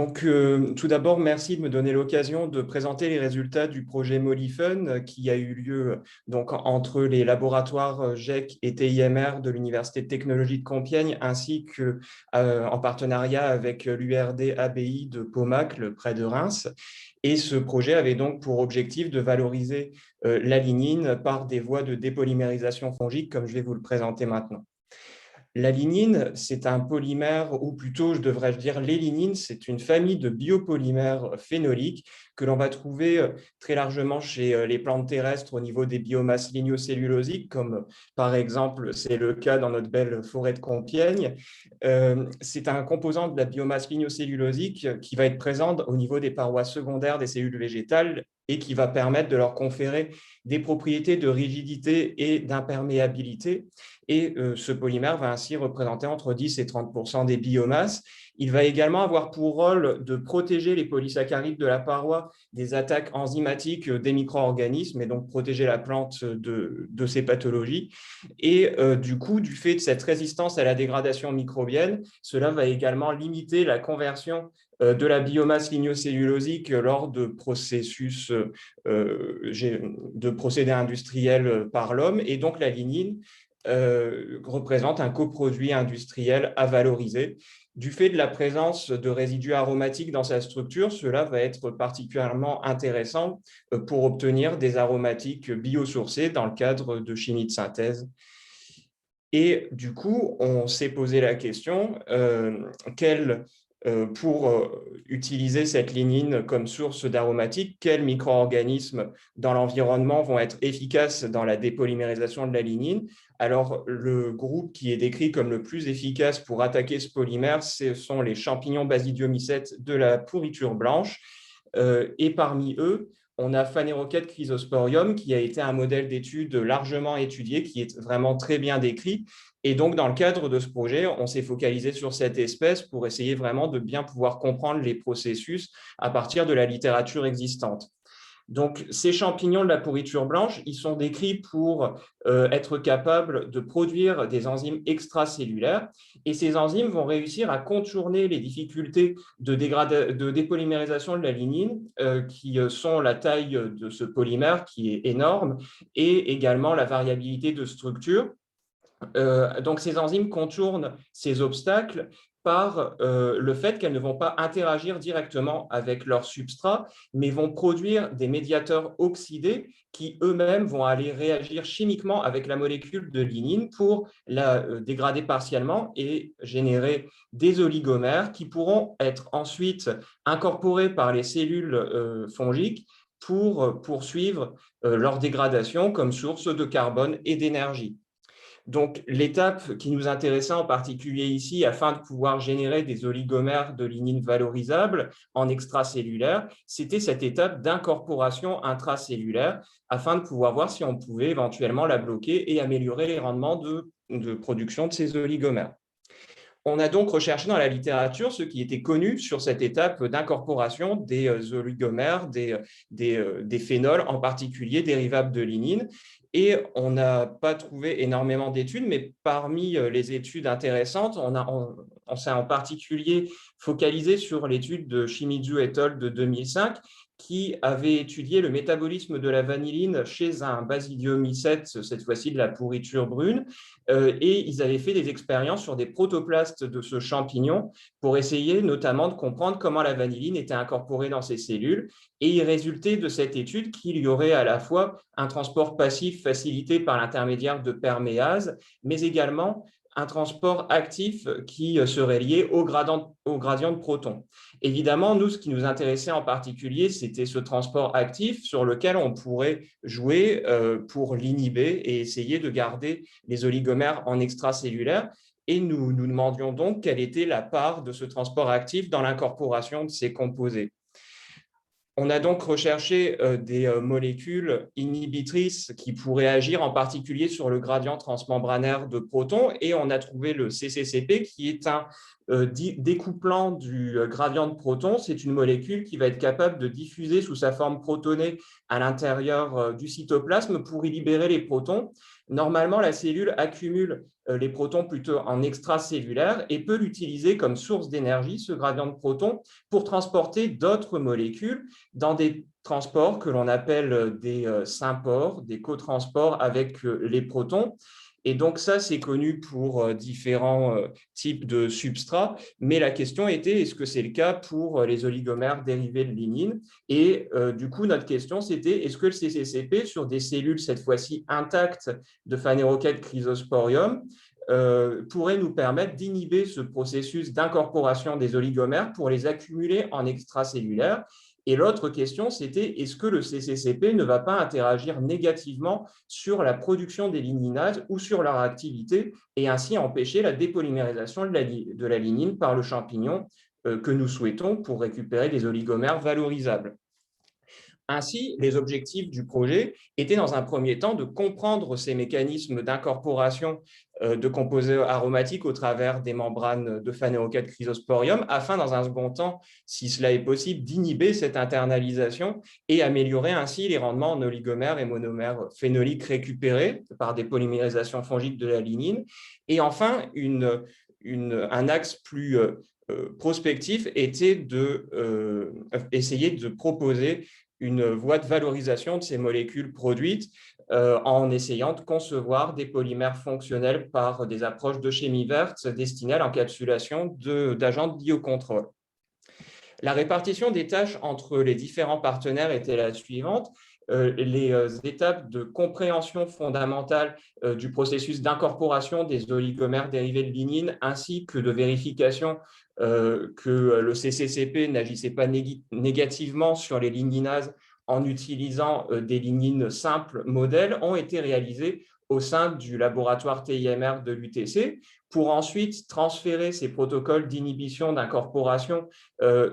Tout d'abord, merci de me donner l'occasion de présenter les résultats du projet Molifun qui a eu lieu donc entre les laboratoires GEC et TIMR de l'Université de technologie de Compiègne, ainsi que en partenariat avec l'URD ABI de Paumac, près de Reims. Et ce projet avait donc pour objectif de valoriser la lignine par des voies de dépolymérisation fongique, comme je vais vous le présenter maintenant. La lignine, c'est un polymère, ou plutôt, je devrais dire, les lignines, c'est une famille de biopolymères phénoliques que l'on va trouver très largement chez les plantes terrestres au niveau des biomasses lignocellulosiques, comme par exemple, c'est le cas dans notre belle forêt de Compiègne. C'est un composant de la biomasse lignocellulosique qui va être présent au niveau des parois secondaires des cellules végétales et qui va permettre de leur conférer des propriétés de rigidité et d'imperméabilité. Et ce polymère va ainsi représenter entre 10 et 30% des biomasses. Il va également avoir pour rôle de protéger les polysaccharides de la paroi des attaques enzymatiques des micro-organismes et donc protéger la plante de ces pathologies. Et du coup, du fait de cette résistance à la dégradation microbienne, cela va également limiter la conversion de la biomasse lignocellulosique lors de processus de procédés industriels par l'homme. Et donc la lignine représente un coproduit industriel à valoriser. Du fait de la présence de résidus aromatiques dans sa structure, cela va être particulièrement intéressant pour obtenir des aromatiques biosourcés dans le cadre de chimie de synthèse. Et du coup, on s'est posé la question, pour utiliser cette lignine comme source d'aromatiques, quels micro-organismes dans l'environnement vont être efficaces dans la dépolymérisation de la lignine? Alors, le groupe qui est décrit comme le plus efficace pour attaquer ce polymère, ce sont les champignons basidiomycètes de la pourriture blanche. Et parmi eux, on a Phanerochète chrysosporium, qui a été un modèle d'étude largement étudié, qui est vraiment très bien décrit. Et donc, dans le cadre de ce projet, on s'est focalisé sur cette espèce pour essayer vraiment de bien pouvoir comprendre les processus à partir de la littérature existante. Donc, ces champignons de la pourriture blanche, ils sont décrits pour être capables de produire des enzymes extracellulaires. Et ces enzymes vont réussir à contourner les difficultés de dépolymérisation de la lignine, qui sont la taille de ce polymère qui est énorme, et également la variabilité de structure. Donc, ces enzymes contournent ces obstacles par le fait qu'elles ne vont pas interagir directement avec leur substrat, mais vont produire des médiateurs oxydés qui eux-mêmes vont aller réagir chimiquement avec la molécule de lignine pour la dégrader partiellement et générer des oligomères qui pourront être ensuite incorporés par les cellules fongiques pour poursuivre leur dégradation comme source de carbone et d'énergie. Donc, l'étape qui nous intéressait en particulier ici, afin de pouvoir générer des oligomères de lignine valorisables en extracellulaire, c'était cette étape d'incorporation intracellulaire, afin de pouvoir voir si on pouvait éventuellement la bloquer et améliorer les rendements de production de ces oligomères. On a donc recherché dans la littérature ce qui était connu sur cette étape d'incorporation des oligomères, des phénols, en particulier dérivables de lignine. Et on n'a pas trouvé énormément d'études, mais parmi les études intéressantes, on s'est en particulier focalisé sur l'étude de Shimizu et al. De 2005, qui avait étudié le métabolisme de la vanilline chez un basidiomycète, cette fois-ci de la pourriture brune, et ils avaient fait des expériences sur des protoplastes de ce champignon pour essayer notamment de comprendre comment la vanilline était incorporée dans ces cellules. Et il résultait de cette étude qu'il y aurait à la fois un transport passif facilité par l'intermédiaire de perméase, mais également un transport actif qui serait lié au gradient de protons. Évidemment, nous, ce qui nous intéressait en particulier, c'était ce transport actif sur lequel on pourrait jouer pour l'inhiber et essayer de garder les oligomères en extracellulaire. Et nous nous demandions donc quelle était la part de ce transport actif dans l'incorporation de ces composés. On a donc recherché des molécules inhibitrices qui pourraient agir en particulier sur le gradient transmembranaire de protons, et on a trouvé le CCCP qui est un découplant du gradient de protons. C'est une molécule qui va être capable de diffuser sous sa forme protonée à l'intérieur du cytoplasme pour y libérer les protons. Normalement, la cellule accumule les protons plutôt en extracellulaire et peut l'utiliser comme source d'énergie, ce gradient de protons, pour transporter d'autres molécules dans des transports que l'on appelle des sympores, des cotransports avec les protons. Et donc ça, c'est connu pour différents types de substrats, mais la question était, est-ce que c'est le cas pour les oligomères dérivés de lignine? Et du coup, notre question, c'était, est-ce que le CCCP, sur des cellules cette fois-ci intactes de Phanerochète chrysosporium, pourrait nous permettre d'inhiber ce processus d'incorporation des oligomères pour les accumuler en extracellulaire? Et l'autre question, c'était est-ce que le CCCP ne va pas interagir négativement sur la production des ligninases ou sur leur activité et ainsi empêcher la dépolymérisation de la lignine par le champignon que nous souhaitons pour récupérer des oligomères valorisables. Ainsi, les objectifs du projet étaient dans un premier temps de comprendre ces mécanismes d'incorporation de composés aromatiques au travers des membranes de Phanerochète chrysosporium, afin dans un second temps, si cela est possible, d'inhiber cette internalisation et améliorer ainsi les rendements en oligomères et monomères phénoliques récupérés par des polymérisations fongiques de la lignine. Et enfin, un axe plus prospectif était d'essayer de proposer une voie de valorisation de ces molécules produites en essayant de concevoir des polymères fonctionnels par des approches de chimie verte destinées à l'encapsulation d'agents de biocontrôle. La répartition des tâches entre les différents partenaires était la suivante. Les étapes de compréhension fondamentale du processus d'incorporation des oligomères dérivés de lignine ainsi que de vérification que le CCCP n'agissait pas négativement sur les ligninases en utilisant des lignines simples modèles ont été réalisées au sein du laboratoire TIMR de l'UTC pour ensuite transférer ces protocoles d'inhibition d'incorporation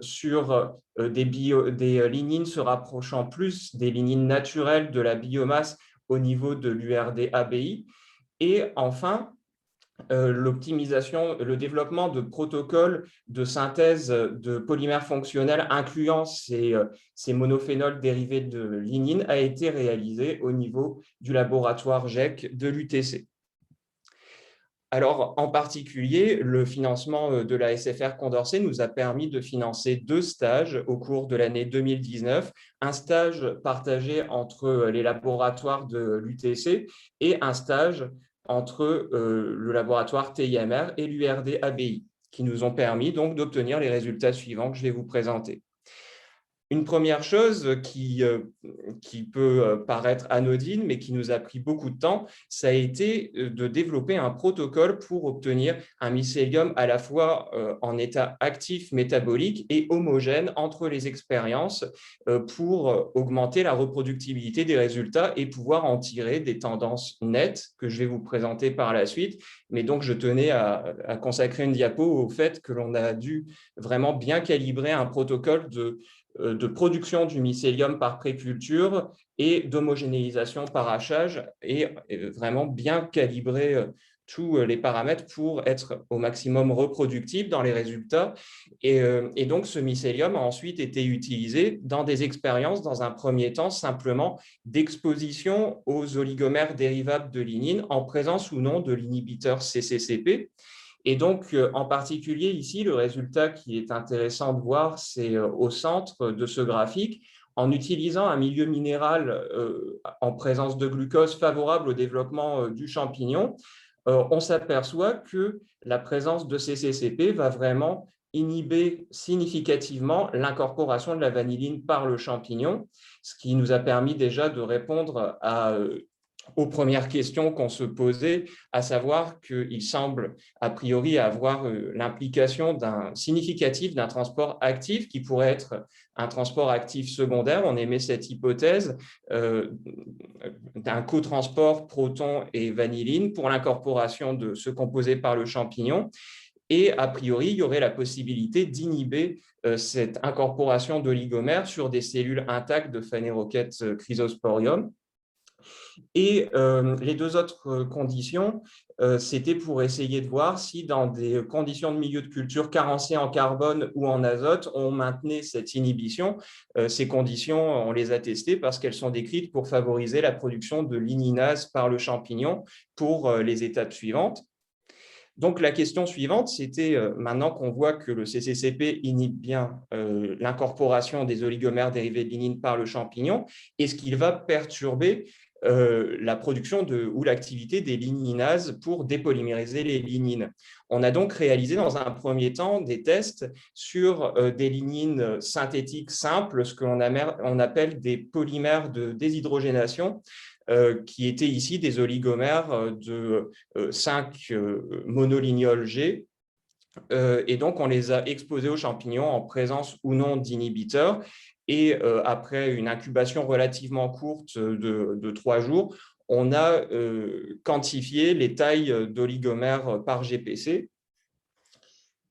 sur des lignines se rapprochant plus des lignines naturelles de la biomasse au niveau de l'URD-ABI. Et enfin, l'optimisation, le développement de protocoles de synthèse de polymères fonctionnels incluant ces monophénols dérivés de lignine a été réalisé au niveau du laboratoire GEC de l'UTC. Alors, en particulier, le financement de la SFR Condorcet nous a permis de financer 2 stages au cours de l'année 2019, un stage partagé entre les laboratoires de l'UTC et un stage entre le laboratoire TIMR et l'URD-ABI, qui nous ont permis donc d'obtenir les résultats suivants que je vais vous présenter. Une première chose qui peut paraître anodine, mais qui nous a pris beaucoup de temps, ça a été de développer un protocole pour obtenir un mycélium à la fois en état actif métabolique et homogène entre les expériences pour augmenter la reproductibilité des résultats et pouvoir en tirer des tendances nettes que je vais vous présenter par la suite. Mais donc, je tenais à consacrer une diapo au fait que l'on a dû vraiment bien calibrer un protocole de production du mycélium par préculture et d'homogénéisation par hachage et vraiment bien calibrer tous les paramètres pour être au maximum reproductible dans les résultats. Et donc, ce mycélium a ensuite été utilisé dans des expériences, dans un premier temps, simplement d'exposition aux oligomères dérivables de lignine en présence ou non de l'inhibiteur CCCP. Et donc, en particulier ici, le résultat qui est intéressant de voir, c'est au centre de ce graphique, en utilisant un milieu minéral en présence de glucose favorable au développement du champignon, on s'aperçoit que la présence de CCCP va vraiment inhiber significativement l'incorporation de la vanilline par le champignon, ce qui nous a permis déjà de répondre aux premières questions qu'on se posait, à savoir qu'il semble a priori avoir l'implication significative d'un transport actif qui pourrait être un transport actif secondaire. On émet cette hypothèse d'un cotransport proton et vanilline pour l'incorporation de ce composé par le champignon. Et a priori, il y aurait la possibilité d'inhiber cette incorporation d'oligomères sur des cellules intactes de Phanerochète chrysosporium. Et les 2 autres conditions, c'était pour essayer de voir si dans des conditions de milieu de culture carencées en carbone ou en azote, on maintenait cette inhibition. Ces conditions, on les a testées parce qu'elles sont décrites pour favoriser la production de ligninase par le champignon pour les étapes suivantes. Donc, la question suivante, c'était, maintenant qu'on voit que le CCCP inhibe bien l'incorporation des oligomères dérivés de lignine par le champignon, est-ce qu'il va perturber la production ou l'activité des ligninases pour dépolymériser les lignines? On a donc réalisé dans un premier temps des tests sur des lignines synthétiques simples, ce que l'on appelle des polymères de déshydrogénation, qui étaient ici des oligomères de 5 monolignols G. Et donc, on les a exposés aux champignons en présence ou non d'inhibiteurs. Et après une incubation relativement courte de 3 jours, on a quantifié les tailles d'oligomères par GPC.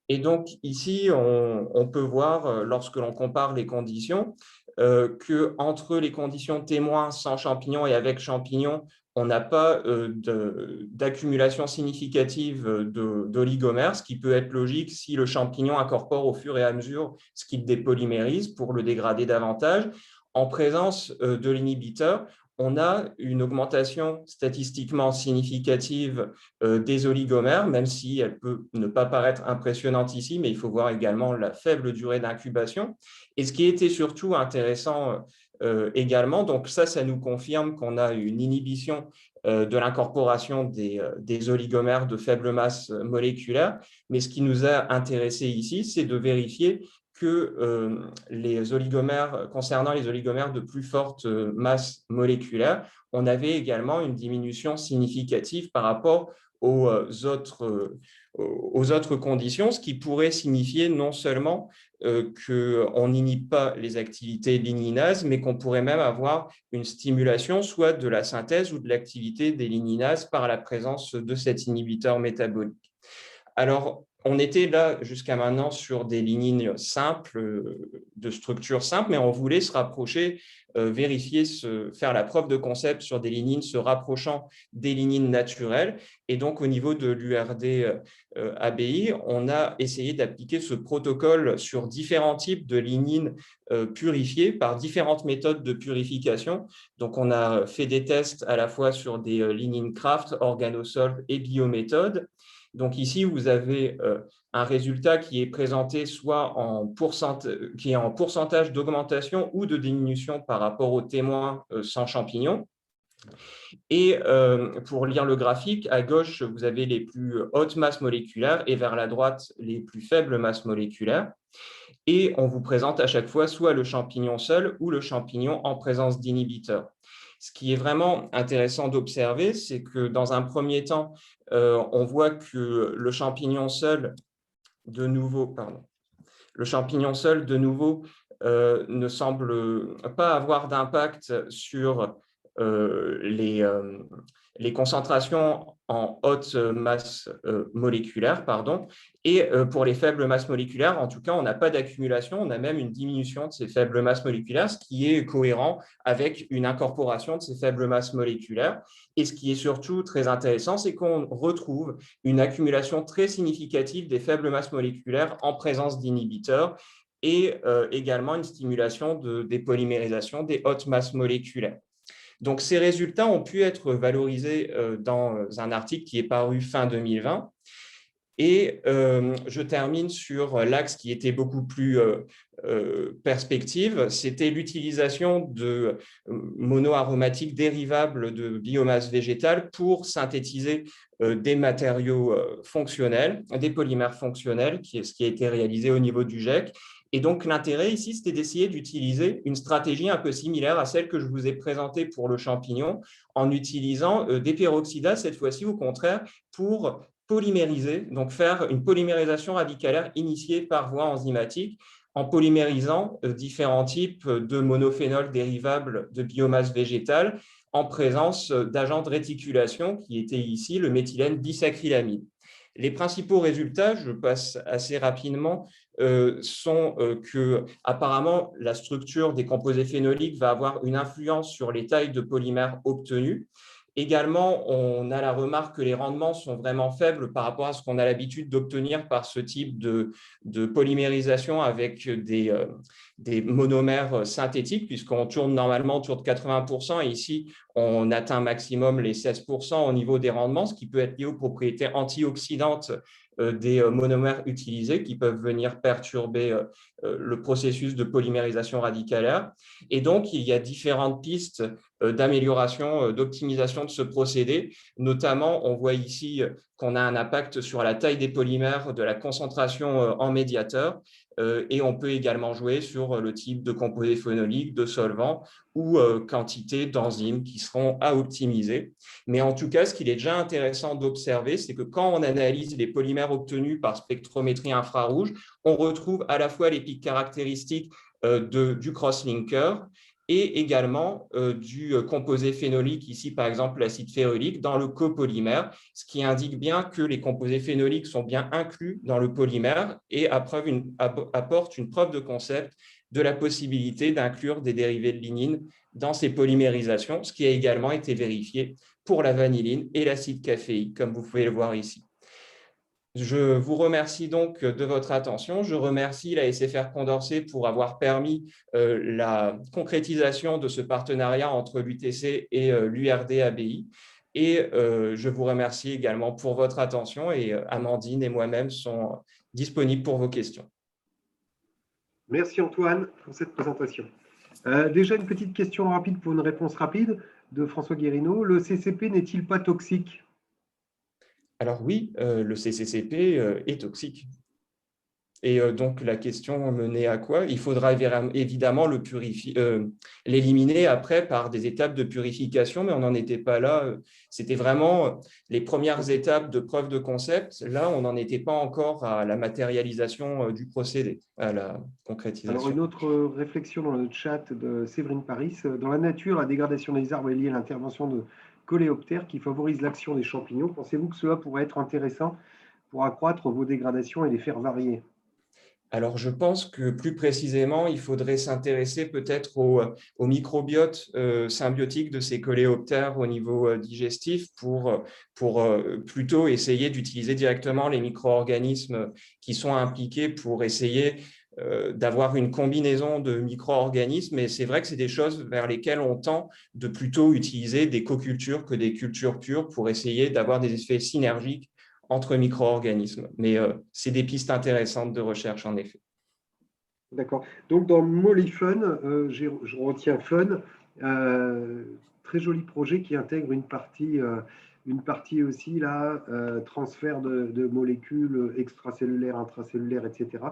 Et donc, ici, on peut voir, lorsque l'on compare les conditions, qu'entre les conditions témoins sans champignons et avec champignons, on n'a pas d'accumulation significative d'oligomères, ce qui peut être logique si le champignon incorpore au fur et à mesure ce qu'il dépolymérise pour le dégrader davantage. En présence de l'inhibiteur, on a une augmentation statistiquement significative des oligomères, même si elle peut ne pas paraître impressionnante ici, mais il faut voir également la faible durée d'incubation. Et ce qui était surtout intéressant également, donc ça nous confirme qu'on a une inhibition de l'incorporation des oligomères de faible masse moléculaire, mais ce qui nous a intéressé ici, c'est de vérifier que concernant les oligomères de plus forte masse moléculaire, on avait également une diminution significative par rapport aux autres conditions, ce qui pourrait signifier non seulement qu'on n'inhibe pas les activités ligninases, mais qu'on pourrait même avoir une stimulation soit de la synthèse ou de l'activité des ligninases par la présence de cet inhibiteur métabolique. Alors, on était là jusqu'à maintenant sur des lignines simples, de structure simple, mais on voulait se rapprocher, vérifier, faire la preuve de concept sur des lignines se rapprochant des lignines naturelles. Et donc, au niveau de l'URD ABI, on a essayé d'appliquer ce protocole sur différents types de lignines purifiées par différentes méthodes de purification. Donc, on a fait des tests à la fois sur des lignines Kraft, organosolv et biométhode. Donc ici, vous avez un résultat qui est présenté soit qui est en pourcentage d'augmentation ou de diminution par rapport aux témoins sans champignons. Et pour lire le graphique, à gauche, vous avez les plus hautes masses moléculaires et vers la droite, les plus faibles masses moléculaires. Et on vous présente à chaque fois soit le champignon seul ou le champignon en présence d'inhibiteurs. Ce qui est vraiment intéressant d'observer, c'est que dans un premier temps, on voit que le champignon seul, de nouveau, ne semble pas avoir d'impact sur les concentrations en haute masse moléculaire, et pour les faibles masses moléculaires, en tout cas, on n'a pas d'accumulation, on a même une diminution de ces faibles masses moléculaires, ce qui est cohérent avec une incorporation de ces faibles masses moléculaires. Et ce qui est surtout très intéressant, c'est qu'on retrouve une accumulation très significative des faibles masses moléculaires en présence d'inhibiteurs et également une stimulation de dépolymérisation des hautes masses moléculaires. Donc, ces résultats ont pu être valorisés dans un article qui est paru fin 2020. Et je termine sur l'axe qui était beaucoup plus perspective, c'était l'utilisation de monoaromatiques dérivables de biomasse végétale pour synthétiser des matériaux fonctionnels, des polymères fonctionnels, ce qui a été réalisé au niveau du GEC. Et donc, l'intérêt ici, c'était d'essayer d'utiliser une stratégie un peu similaire à celle que je vous ai présentée pour le champignon, en utilisant des peroxydases, cette fois-ci, au contraire, pour polymériser, donc faire une polymérisation radicalaire initiée par voie enzymatique en polymérisant différents types de monophénols dérivables de biomasse végétale en présence d'agents de réticulation qui étaient ici le méthylène bisacrylamide. Les principaux résultats, je passe assez rapidement, sont que apparemment la structure des composés phénoliques va avoir une influence sur les tailles de polymères obtenus. Également, on a la remarque que les rendements sont vraiment faibles par rapport à ce qu'on a l'habitude d'obtenir par ce type de polymérisation avec des monomères synthétiques, puisqu'on tourne normalement autour de 80%, et ici, on atteint maximum les 16% au niveau des rendements, ce qui peut être lié aux propriétés antioxydantes des monomères utilisés qui peuvent venir perturber le processus de polymérisation radicalaire. Et donc, il y a différentes pistes d'amélioration, d'optimisation de ce procédé. Notamment, on voit ici qu'on a un impact sur la taille des polymères, de la concentration en médiateur, et on peut également jouer sur le type de composés phénoliques, de solvants ou quantité d'enzymes qui seront à optimiser. Mais en tout cas, ce qu'il est déjà intéressant d'observer, c'est que quand on analyse les polymères obtenus par spectrométrie infrarouge, on retrouve à la fois les pics caractéristiques du crosslinker et également du composé phénolique, ici par exemple l'acide férulique, dans le copolymère, ce qui indique bien que les composés phénoliques sont bien inclus dans le polymère et apportent une preuve de concept de la possibilité d'inclure des dérivés de lignine dans ces polymérisations, ce qui a également été vérifié pour la vanilline et l'acide caféique, comme vous pouvez le voir ici. Je vous remercie donc de votre attention. Je remercie la SFR Condorcet pour avoir permis la concrétisation de ce partenariat entre l'UTC et l'URD-ABI. Et je vous remercie également pour votre attention, et Amandine et moi-même sont disponibles pour vos questions. Merci Antoine pour cette présentation. Déjà une petite question rapide pour une réponse rapide de François Guérino. Le CCP n'est-il pas toxique? Alors oui, le CCCP est toxique. Et donc, la question menait à quoi? Il faudra évidemment l'éliminer après par des étapes de purification, mais on n'en était pas là. C'était vraiment les premières étapes de preuve de concept. Là, on n'en était pas encore à la matérialisation du procédé, à la concrétisation. Alors, une autre réflexion dans le chat de Séverine Paris. Dans la nature, la dégradation des arbres est liée à l'intervention de coléoptères qui favorisent l'action des champignons. Pensez-vous que cela pourrait être intéressant pour accroître vos dégradations et les faire varier? Alors, je pense que plus précisément, il faudrait s'intéresser peut-être au microbiote symbiotique de ces coléoptères au niveau digestif pour plutôt essayer d'utiliser directement les micro-organismes qui sont impliqués pour essayer d'avoir une combinaison de micro-organismes. Et c'est vrai que c'est des choses vers lesquelles on tend de plutôt utiliser des cocultures que des cultures pures pour essayer d'avoir des effets synergiques entre micro-organismes. Mais c'est des pistes intéressantes de recherche, en effet. D'accord. Donc, dans Molyfun, je retiens Fun, très joli projet qui intègre une partie aussi, là, transfert de molécules extracellulaires, intracellulaires, etc.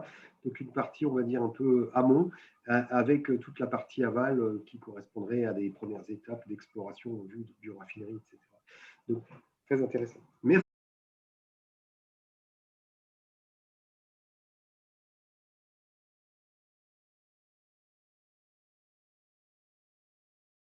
Donc, une partie, on va dire, un peu amont, avec toute la partie aval qui correspondrait à des premières étapes d'exploration en vue de bioraffinerie, etc. Donc, très intéressant. Merci.